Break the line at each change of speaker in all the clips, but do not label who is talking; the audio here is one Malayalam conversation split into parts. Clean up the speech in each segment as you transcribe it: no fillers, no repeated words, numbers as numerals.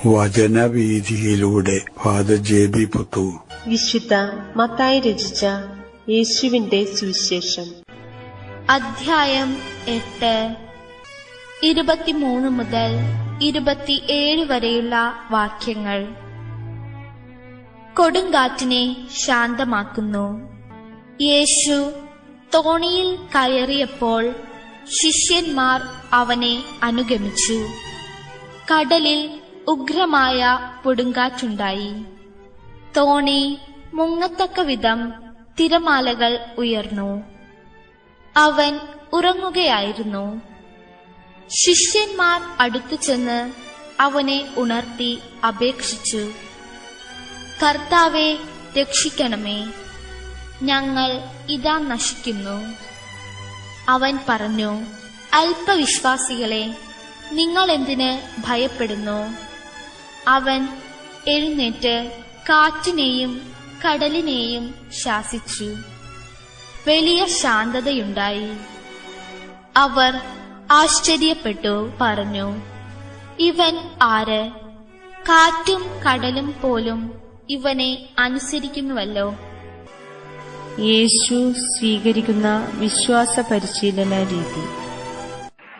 വചനവീഥിയിലൂടെ ഫാദർ ജെ.ബി. പുത്തൂർ.
വിശുദ്ധ മത്തായി രചിച്ച യേശുവിന്റെ സുവിശേഷം.
അധ്യായം 8 23 മുതൽ 27 വരെയുള്ള വാക്യങ്ങൾ. കൊടുങ്കാറ്റിനെ ശാന്തമാക്കുന്നു. യേശു തോണിയിൽ കയറിയപ്പോൾ ശിഷ്യന്മാർ അവനെ അനുഗമിച്ചു. കടലിൽ ഉഗ്രമായ കൊടുങ്കാറ്റുണ്ടായി. തോണി മുങ്ങത്തക്ക വിധം തിരമാലകൾ ഉയർന്നു. അവൻ ഉറങ്ങുകയായിരുന്നു. ശിഷ്യന്മാർ അടുത്തു ചെന്ന് അവനെ ഉണർത്തി അപേക്ഷിച്ചു, കർത്താവേ, രക്ഷിക്കണമേ, ഞങ്ങൾ ഇതാ നശിക്കുന്നു. അവൻ പറഞ്ഞു, അല്പവിശ്വാസികളെ, നിങ്ങൾ എന്തിന് ഭയപ്പെടുന്നു? അവൻ എഴുന്നേറ്റ് കാറ്റിനെയും കടലിനെയും ശാസിച്ചു. വലിയ ശാന്തതയുണ്ടായി. അവർ ആശ്ചര്യപ്പെട്ടു പറഞ്ഞു, ഇവൻ ആര്? കാറ്റും കടലും പോലും ഇവനെ അനുസരിക്കുന്നുവല്ലോ.
യേശു സ്വീകരിക്കുന്ന വിശ്വാസ പരിശീലന രീതി.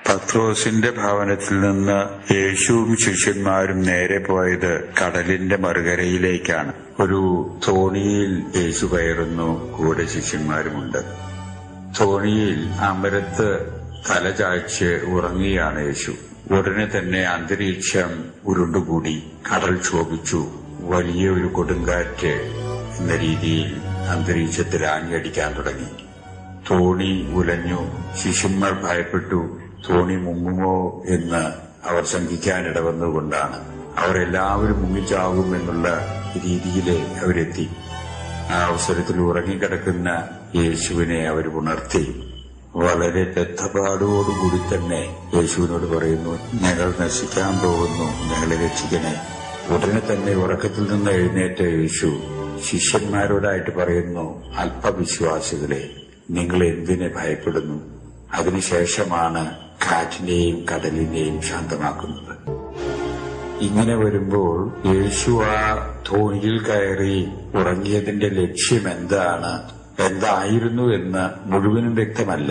പത്രോസിന്റെ ഭവനത്തിൽ നിന്ന് യേശുവും ശിഷ്യന്മാരും നേരെ പോയത് കടലിന്റെ മറുകരയിലേക്കാണ്. ഒരു തോണിയിൽ യേശു കയറുന്നു, കൂടെ ശിഷ്യന്മാരുമുണ്ട്. തോണിയിൽ അമരത്ത് തലചായ്ച്ച് ഉറങ്ങിയാണ് യേശു. ഉടനെ തന്നെ അന്തരീക്ഷം ഉരുണ്ടുകൂടി, കടൽ ക്ഷോഭിച്ചു. വലിയ ഒരു കൊടുങ്കാറ്റ് എന്ന രീതിയിൽ അന്തരീക്ഷത്തിൽ ആഞ്ഞടിക്കാൻ തുടങ്ങി. തോണി ഉലഞ്ഞു. ശിഷ്യന്മാർ ഭയപ്പെട്ടു. തോണി മുങ്ങുമോ എന്ന് അവർ ശങ്കിക്കാനിടവന്നുകൊണ്ടാണ്. അവരെല്ലാവരും മുങ്ങിച്ചാകുമെന്നുള്ള രീതിയിലെ അവരെത്തി. ആ അവസരത്തിൽ ഉറങ്ങിക്കിടക്കുന്ന യേശുവിനെ അവർ ഉണർത്തി. വളരെ രക്തപാടോടുകൂടി തന്നെ യേശുവിനോട് പറയുന്നു, ഞങ്ങൾ നശിക്കാൻ പോകുന്നു, ഞങ്ങളെ രക്ഷിക്കണേ. ഉടനെ തന്നെ ഉറക്കത്തിൽ നിന്ന് എഴുന്നേറ്റ യേശു ശിഷ്യന്മാരോടായിട്ട് പറയുന്നു, അല്പവിശ്വാസികളെ, നിങ്ങൾ എന്തിനെ ഭയപ്പെടുന്നു? അതിനുശേഷമാണ് കാറ്റിനെയും കടലിനെയും ശാന്തമാക്കുന്നത്. ഇങ്ങനെ വരുമ്പോൾ യേശു ആ തോണിയിൽ കയറി ഉറങ്ങിയതിന്റെ ലക്ഷ്യം എന്തായിരുന്നു എന്ന് മുഴുവനും വ്യക്തമല്ല.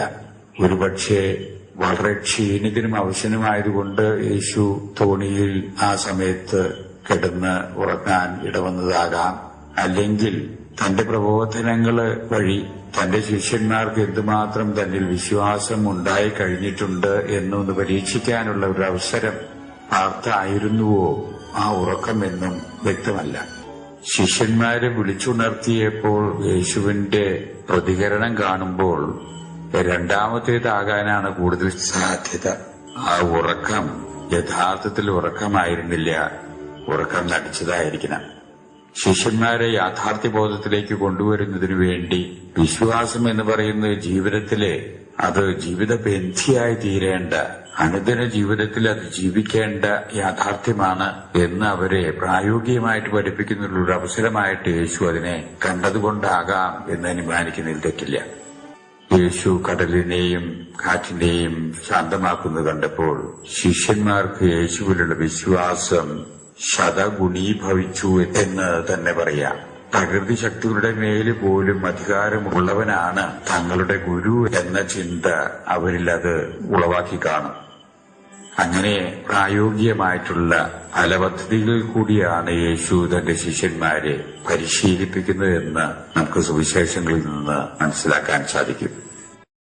ഒരുപക്ഷെ വളരെ ക്ഷീണിതനും അവശനുമായതുകൊണ്ട് യേശു തോണിയിൽ ആ സമയത്ത് കിടന്ന് ഉറങ്ങാൻ ഇടവന്നതാകാം. അല്ലെങ്കിൽ തന്റെ പ്രബോധനങ്ങള് വഴി തന്റെ ശിഷ്യന്മാർക്ക് എന്തുമാത്രം തന്നിൽ വിശ്വാസം ഉണ്ടായി കഴിഞ്ഞിട്ടുണ്ട് എന്നൊന്ന് പരീക്ഷിക്കാനുള്ള ഒരു അവസരം പാർത്തായിരുന്നുവോ ആ ഉറക്കമെന്നും വ്യക്തമല്ല. ശിഷ്യന്മാരെ വിളിച്ചുണർത്തിയപ്പോൾ യേശുവിന്റെ പ്രതികരണം കാണുമ്പോൾ രണ്ടാമത്തേതാകാനാണ് കൂടുതൽ സാധ്യത. ആ ഉറക്കം യഥാർത്ഥത്തിൽ ഉറക്കമായിരുന്നില്ല, ഉറക്കം നടിച്ചതായിരിക്കണം. ശിഷ്യന്മാരെ യാഥാർത്ഥ്യബോധത്തിലേക്ക് കൊണ്ടുവരുന്നതിനു വേണ്ടി വിശ്വാസം എന്ന് പറയുന്ന ജീവിതത്തിലെ അത് ജീവിതബന്ധിയായി തീരേണ്ട, അനുദിന ജീവിതത്തിൽ അത് ജീവിക്കേണ്ട യാഥാർത്ഥ്യമാണ് എന്ന് അവരെ പ്രായോഗികമായിട്ട് പഠിപ്പിക്കുന്ന ഒരു അവസരമായിട്ട് യേശു അതിനെ കണ്ടതുകൊണ്ടാകാം എന്ന് അനുമാനിക്കുന്നതിൽ തെറ്റില്ല. യേശു കടലിനെയും കാറ്റിനെയും ശാന്തമാക്കുന്നത് കണ്ടപ്പോൾ ശിഷ്യന്മാർക്ക് യേശുവിലുള്ള വിശ്വാസം ശതഗുണീഭവിച്ചു എന്ന് തന്നെ പറയാം. പ്രകൃതി ശക്തികളുടെ മേല് പോലും അധികാരമുള്ളവനാണ് തങ്ങളുടെ ഗുരു എന്ന ചിന്ത അവരിൽ അത് ഉളവാക്കി കാണും. അങ്ങനെ പ്രായോഗികമായിട്ടുള്ള പല പദ്ധതികളിൽ കൂടിയാണ് യേശു തന്റെ ശിഷ്യന്മാരെ പരിശീലിപ്പിക്കുന്നത് എന്ന് നമുക്ക് സുവിശേഷങ്ങളിൽ നിന്ന് മനസ്സിലാക്കാൻ സാധിക്കും.